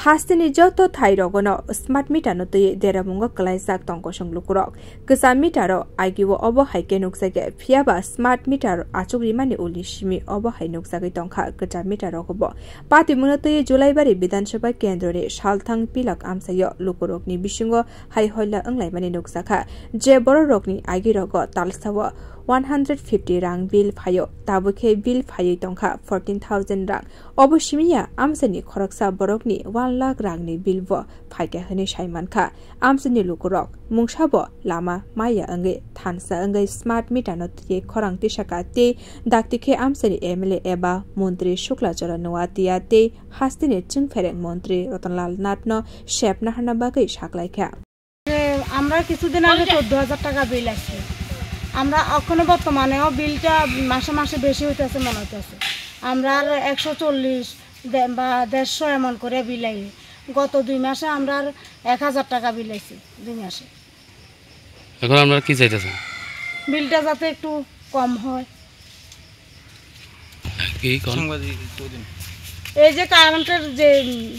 Hastini joto thairogono smart meter no tui deramungo klaijak tongko songlukurok kesa metero agiwo obo haike nuksage phiaba smart meter achugrimani ulishimi obo hai nuksage tongkha kesa meter rogobo patimuno tui julaibari bidansabha kendrore salthang pilak amsayo lukurokni bisingo hai hoila anglaimani nuksakha je bororokni agirogo talsawa 150 rang bill phayo tabukhe bill phayi tongkha 14,000 rang oboshimiya amsani khoraksa borokni 1 lakh rang ni bill bo phaike hane saimankha amsani lukurok mungsabo lama maya ange thansa ange smart meter no tie khorang tisaka te daktikhe amsani MLA eba মন্ত্রী Shuklacharan Noatia te hastine chingfereng মন্ত্রী রতনলাল নাটনো শেপনা হানা বাগৈ সাকলাইখা আমরা কিছুদিন আগে 14000 টাকা বিল আসছে আমরা এখনো বর্তমানেও বিলটা মাসে মাসে বেশি হইতেছে মনে হইতেছে আমরা 140 বা 150 এমন করে বিল আই গত 2 মাসে আমরা 1000 টাকা বিল আইছে 2 মাসে এখন আমরা কি চাইতেছেন বিলটা যাতে একটু কম হয় কি কোন এই যে কারেন্টের যে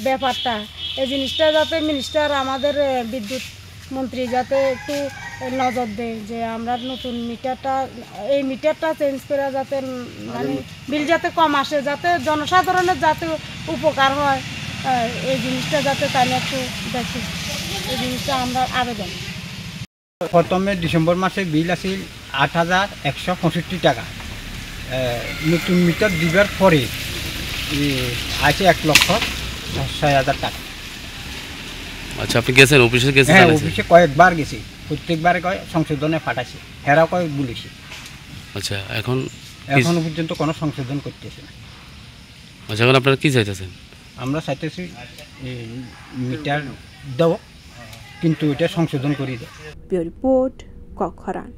ব্যাপারটা এই জিনিসটা যাতে মিনিস্টার আমাদের বিদ্যুৎ মন্ত্রী যাতে একটু নজর দেয় যে আমরা নতুন মিটারটা এই মিটারটা চেঞ্জ করে যাতে মানে বিল যাতে কম আসে যাতে জনসাধারণের যাতে উপকার হয় এই জিনিসটা যাতে তাই একটু দেখে এই জিনিসটা আমরা আবেদন প্রথমে ডিসেম্বর মাসে বিল আসিল 8165 টাকা নতুন মিটার দিবার পরে আছে 1,06,000 টাকা আচ্ছা আপনি গেছেন অফিসে গেছেন হ্যাঁ অফিসে কয়েকবার গেছি প্রত্যেকবার কয় সংশোধনে পাঠাইছে হেরা কয় বলেছি আচ্ছা এখন পর্যন্ত কোনো সংশোধন করতেছে না আচ্ছা এখন আপনারা কি চাইতেছেন আমরা চাইতেছি মিটার দাও কিন্তু এটা সংশোধন করে দাও রিপোর্ট কখরান।